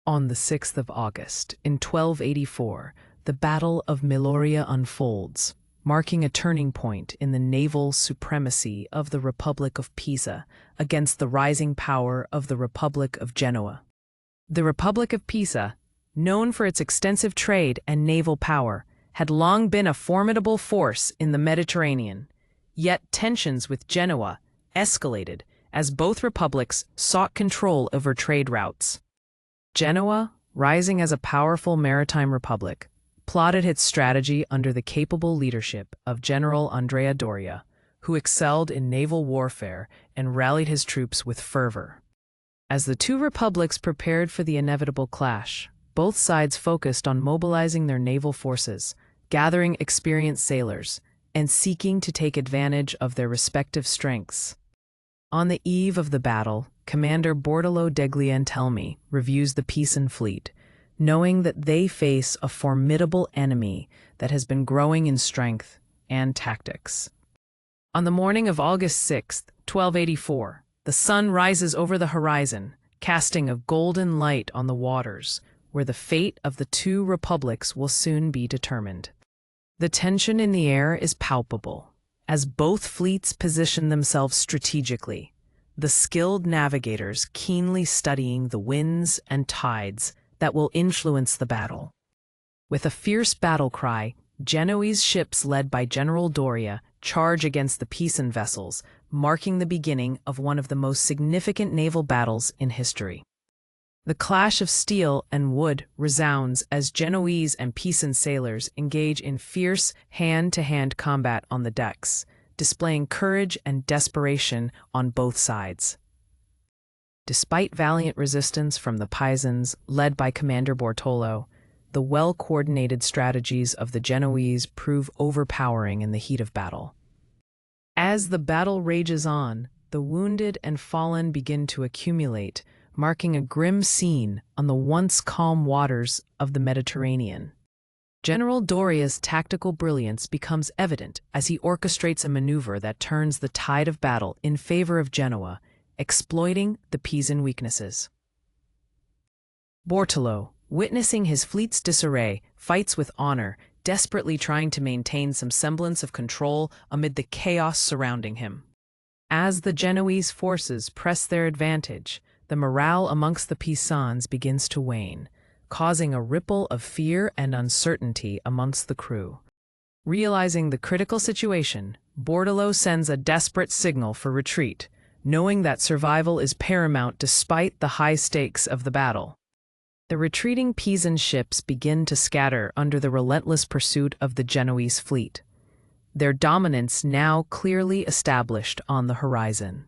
On the 6th of August, in 1284, the Battle of Meloria unfolds, marking a turning point in the naval supremacy of the Republic of Pisa against the rising power of the Republic of Genoa. The Republic of Pisa, known for its extensive trade and naval power, had long been a formidable force in the Mediterranean, yet tensions with Genoa escalated as both republics sought control over trade routes. Genoa, rising as a powerful maritime republic, plotted its strategy under the capable leadership of General Andrea Doria, who excelled in naval warfare and rallied his troops with fervor. As the two republics prepared for the inevitable clash, both sides focused on mobilizing their naval forces, gathering experienced sailors, and seeking to take advantage of their respective strengths. On the eve of the battle, Commander Bortolo degli Antelmi reviews the Pisan fleet, knowing that they face a formidable enemy that has been growing in strength and tactics. On the morning of August 6, 1284, the sun rises over the horizon, casting a golden light on the waters, where the fate of the two republics will soon be determined. The tension in the air is palpable, as both fleets position themselves strategically, the skilled navigators keenly studying the winds and tides that will influence the battle. With a fierce battle cry, Genoese ships led by General Doria charge against the Pisan vessels, marking the beginning of one of the most significant naval battles in history. The clash of steel and wood resounds as Genoese and Pisan sailors engage in fierce hand-to-hand combat on the decks, displaying courage and desperation on both sides. Despite valiant resistance from the Pisans, led by Commander Bortolo, the well-coordinated strategies of the Genoese prove overpowering in the heat of battle. As the battle rages on, the wounded and fallen begin to accumulate, marking a grim scene on the once calm waters of the Mediterranean. General Doria's tactical brilliance becomes evident as he orchestrates a maneuver that turns the tide of battle in favor of Genoa, exploiting the Pisan weaknesses. Bortolo, witnessing his fleet's disarray, fights with honor, desperately trying to maintain some semblance of control amid the chaos surrounding him. As the Genoese forces press their advantage, the morale amongst the Pisans begins to wane, causing a ripple of fear and uncertainty amongst the crew. Realizing the critical situation, Bortolo sends a desperate signal for retreat, knowing that survival is paramount despite the high stakes of the battle. The retreating Pisan ships begin to scatter under the relentless pursuit of the Genoese fleet, their dominance now clearly established on the horizon.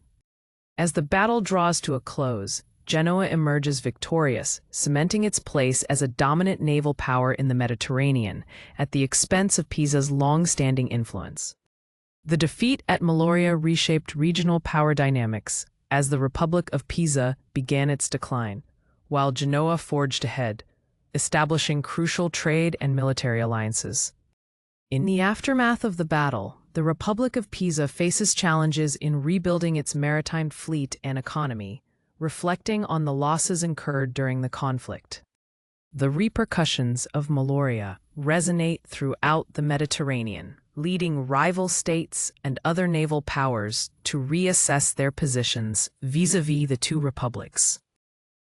As the battle draws to a close, Genoa emerges victorious, cementing its place as a dominant naval power in the Mediterranean at the expense of Pisa's long-standing influence. The defeat at Meloria reshaped regional power dynamics as the Republic of Pisa began its decline, while Genoa forged ahead, establishing crucial trade and military alliances. In the aftermath of the battle, the Republic of Pisa faces challenges in rebuilding its maritime fleet and economy, reflecting on the losses incurred during the conflict. The repercussions of Meloria resonate throughout the Mediterranean, leading rival states and other naval powers to reassess their positions vis-à-vis the two republics.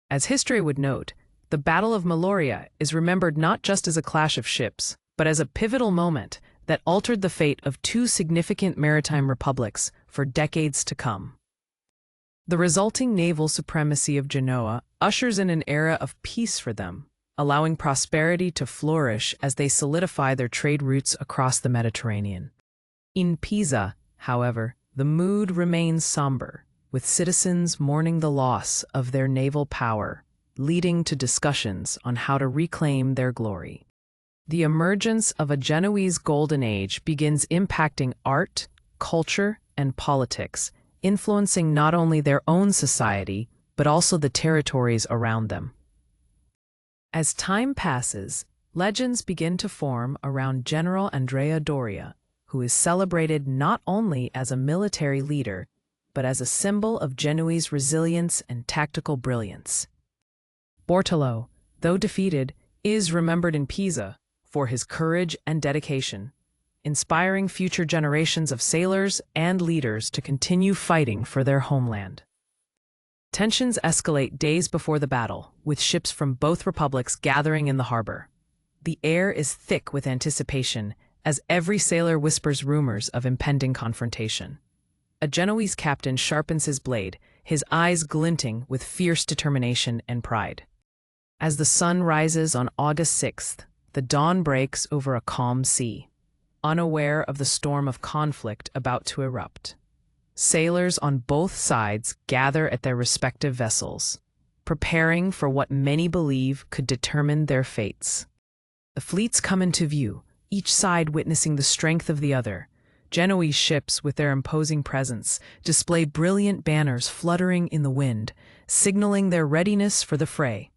As history would note, the Battle of Meloria is remembered not just as a clash of ships, but as a pivotal moment that altered the fate of two significant maritime republics for decades to come. The resulting naval supremacy of Genoa ushers in an era of peace for them, allowing prosperity to flourish as they solidify their trade routes across the Mediterranean. In Pisa, however, the mood remains somber, with citizens mourning the loss of their naval power, leading to discussions on how to reclaim their glory. The emergence of a Genoese golden age begins impacting art, culture, and politics, influencing not only their own society, but also the territories around them. As time passes, legends begin to form around General Andrea Doria, who is celebrated not only as a military leader, but as a symbol of Genoese resilience and tactical brilliance. Bortolo, though defeated, is remembered in Pisa for his courage and dedication, inspiring future generations of sailors and leaders to continue fighting for their homeland. Tensions escalate days before the battle, with ships from both republics gathering in the harbor. The air is thick with anticipation as every sailor whispers rumors of impending confrontation. A Genoese captain sharpens his blade, his eyes glinting with fierce determination and pride. As the sun rises on August 6th, the dawn breaks over a calm sea, unaware of the storm of conflict about to erupt. Sailors on both sides gather at their respective vessels, preparing for what many believe could determine their fates. The fleets come into view, each side witnessing the strength of the other. Genoese ships, with their imposing presence, display brilliant banners fluttering in the wind, signaling their readiness for the fray.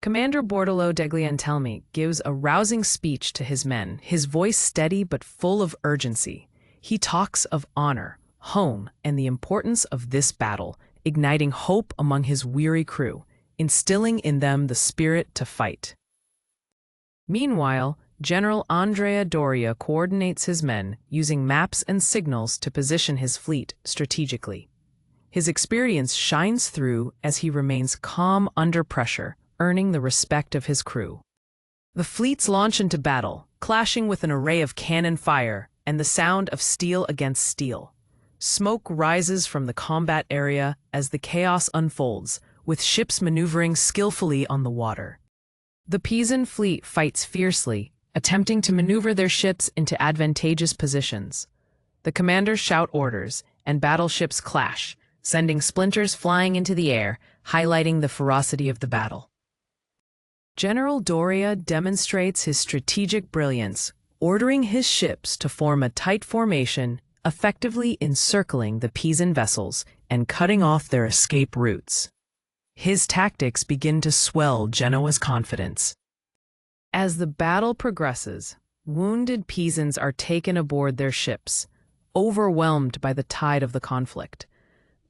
Commander Bordello degli Antelmi gives a rousing speech to his men, his voice steady but full of urgency. He talks of honor, home, and the importance of this battle, igniting hope among his weary crew, instilling in them the spirit to fight. Meanwhile, General Andrea Doria coordinates his men, using maps and signals to position his fleet strategically. His experience shines through as he remains calm under pressure, earning the respect of his crew. The fleets launch into battle, clashing with an array of cannon fire and the sound of steel against steel. Smoke rises from the combat area as the chaos unfolds, with ships maneuvering skillfully on the water. The Pisan fleet fights fiercely, attempting to maneuver their ships into advantageous positions. The commanders shout orders, and battleships clash, sending splinters flying into the air, highlighting the ferocity of the battle. General Doria demonstrates his strategic brilliance, ordering his ships to form a tight formation, effectively encircling the Pisan vessels and cutting off their escape routes. His tactics begin to swell Genoa's confidence. As the battle progresses, wounded Pisans are taken aboard their ships, overwhelmed by the tide of the conflict.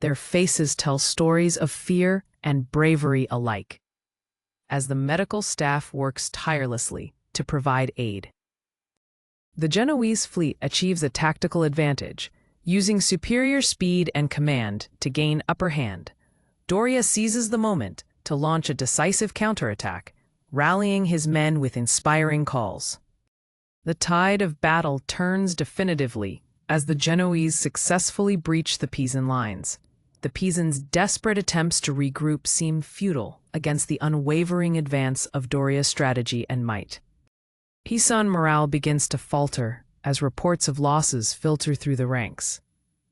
Their faces tell stories of fear and bravery alike, as the medical staff works tirelessly to provide aid. The Genoese fleet achieves a tactical advantage, using superior speed and command to gain upper hand. Doria seizes the moment to launch a decisive counterattack, rallying his men with inspiring calls. The tide of battle turns definitively as the Genoese successfully breach the Pisan lines. The Pisans' desperate attempts to regroup seem futile against the unwavering advance of Doria's strategy and might. Pisan morale begins to falter as reports of losses filter through the ranks.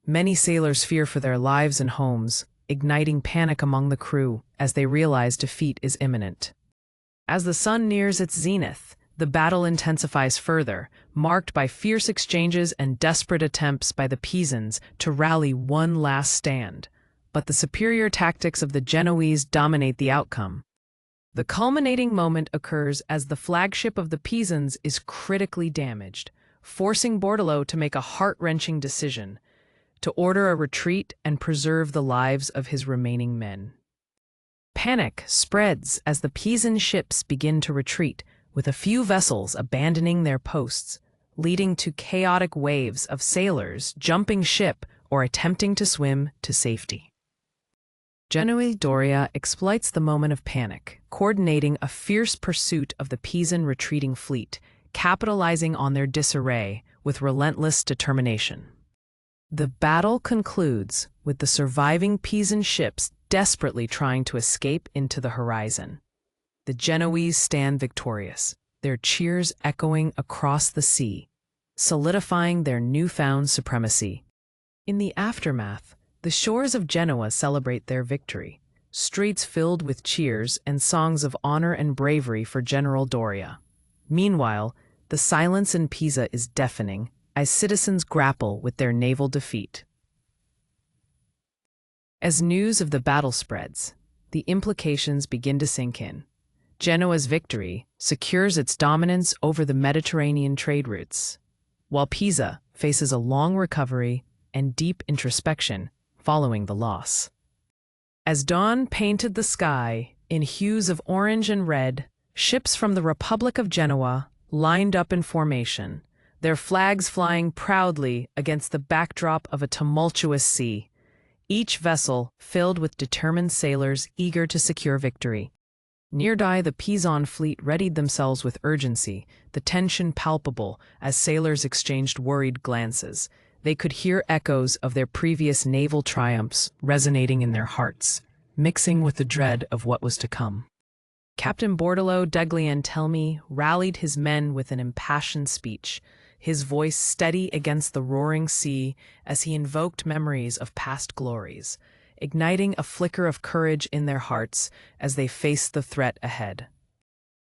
Many sailors fear for their lives and homes, igniting panic among the crew as they realize defeat is imminent. As the sun nears its zenith, the battle intensifies further, marked by fierce exchanges and desperate attempts by the Pisans to rally one last stand. But the superior tactics of the Genoese dominate the outcome. The culminating moment occurs as the flagship of the Pisans is critically damaged, forcing Bordello to make a heart-wrenching decision: to order a retreat and preserve the lives of his remaining men. Panic spreads as the Pisan ships begin to retreat, with a few vessels abandoning their posts, leading to chaotic waves of sailors jumping ship or attempting to swim to safety. General Doria exploits the moment of panic, coordinating a fierce pursuit of the Pisan retreating fleet, capitalizing on their disarray with relentless determination. The battle concludes with the surviving Pisan ships desperately trying to escape into the horizon. The Genoese stand victorious, their cheers echoing across the sea, solidifying their newfound supremacy. In the aftermath, the shores of Genoa celebrate their victory, streets filled with cheers and songs of honor and bravery for General Doria. Meanwhile, the silence in Pisa is deafening as citizens grapple with their naval defeat. As news of the battle spreads, the implications begin to sink in. Genoa's victory secures its dominance over the Mediterranean trade routes, while Pisa faces a long recovery and deep introspection following the loss. As dawn painted the sky, In hues of orange and red, ships from the Republic of Genoa lined up in formation, their flags flying proudly against the backdrop of a tumultuous sea, each vessel filled with determined sailors eager to secure victory. Nearby, the Pisan fleet readied themselves with urgency, the tension palpable as sailors exchanged worried glances. They could hear echoes of their previous naval triumphs resonating in their hearts, mixing with the dread of what was to come. Captain Bordello d'Agliantelmi rallied his men with an impassioned speech, his voice steady against the roaring sea as he invoked memories of past glories, igniting a flicker of courage in their hearts as they faced the threat ahead.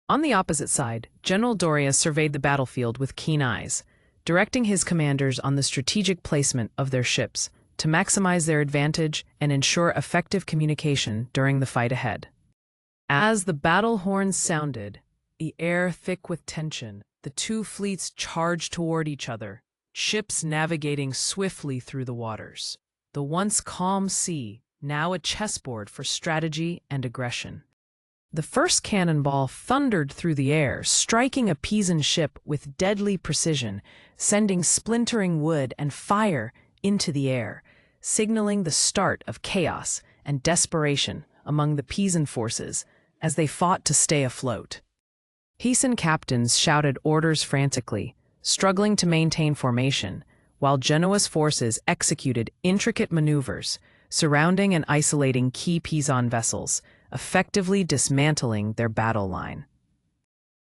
On the opposite side, General Doria surveyed the battlefield with keen eyes, directing his commanders on the strategic placement of their ships to maximize their advantage and ensure effective communication during the fight ahead. As the battle horns sounded, the air thick with tension, the two fleets charged toward each other, ships navigating swiftly through the waters. The once calm sea, now a chessboard for strategy and aggression. The first cannonball thundered through the air, striking a Pisan ship with deadly precision, sending splintering wood and fire into the air, signaling the start of chaos and desperation among the Pisan forces as they fought to stay afloat. Pisan captains shouted orders frantically, struggling to maintain formation, while Genoa's forces executed intricate maneuvers, surrounding and isolating key Pisan vessels, effectively dismantling their battle line.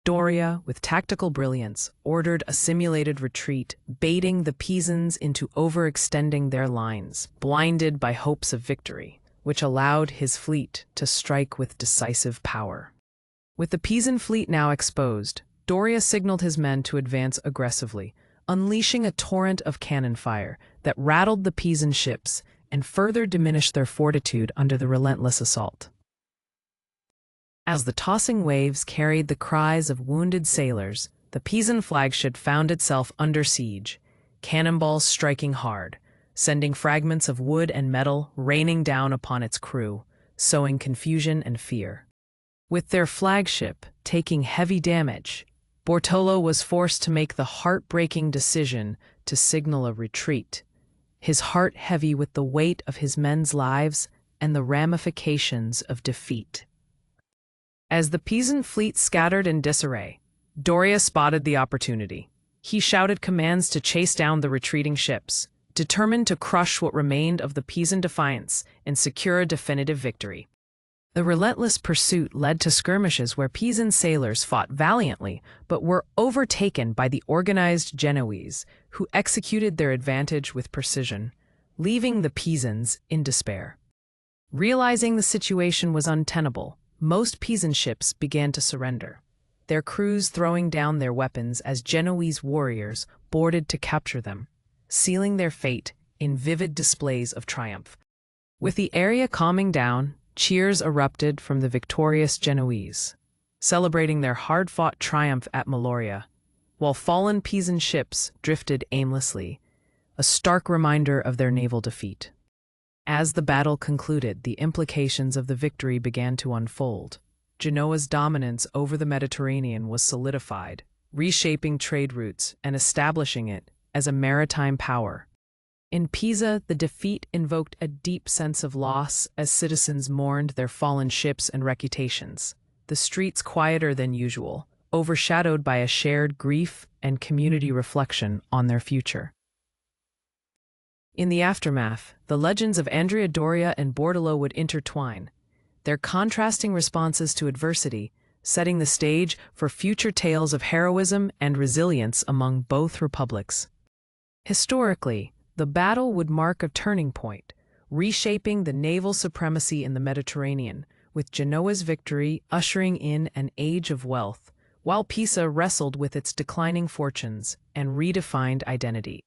Doria, with tactical brilliance, ordered a simulated retreat, baiting the Pisans into overextending their lines, blinded by hopes of victory, which allowed his fleet to strike with decisive power. With the Pisan fleet now exposed, Doria signaled his men to advance aggressively, unleashing a torrent of cannon fire that rattled the Pisan ships and further diminished their fortitude under the relentless assault. As the tossing waves carried the cries of wounded sailors, the Pisan flagship found itself under siege, cannonballs striking hard, sending fragments of wood and metal raining down upon its crew, sowing confusion and fear. With their flagship taking heavy damage, Bortolo was forced to make the heartbreaking decision to signal a retreat, his heart heavy with the weight of his men's lives and the ramifications of defeat. As the Pisan fleet scattered in disarray, Doria spotted the opportunity. He shouted commands to chase down the retreating ships, determined to crush what remained of the Pisan defiance and secure a definitive victory. The relentless pursuit led to skirmishes where Pisan sailors fought valiantly but were overtaken by the organized Genoese, who executed their advantage with precision, leaving the Pisans in despair. Realizing the situation was untenable, most Pisan ships began to surrender, their crews throwing down their weapons as Genoese warriors boarded to capture them, sealing their fate in vivid displays of triumph. With the area calming down, cheers erupted from the victorious Genoese, celebrating their hard-fought triumph at Meloria, while fallen Pisan ships drifted aimlessly, a stark reminder of their naval defeat. As the battle concluded, the implications of the victory began to unfold. Genoa's dominance over the Mediterranean was solidified, reshaping trade routes and establishing it as a maritime power. In Pisa, the defeat invoked a deep sense of loss as citizens mourned their fallen ships and reputations. The streets quieter than usual, overshadowed by a shared grief and community reflection on their future. In the aftermath, the legends of Andrea Doria and Bordello would intertwine, their contrasting responses to adversity, setting the stage for future tales of heroism and resilience among both republics. Historically, the battle would mark a turning point, reshaping the naval supremacy in the Mediterranean, with Genoa's victory ushering in an age of wealth, while Pisa wrestled with its declining fortunes and redefined identity.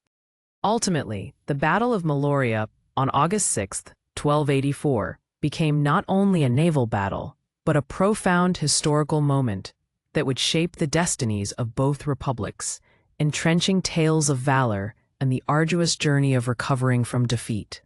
Ultimately, the Battle of Meloria on August 6, 1284, became not only a naval battle, but a profound historical moment that would shape the destinies of both republics, entrenching tales of valor and the arduous journey of recovering from defeat.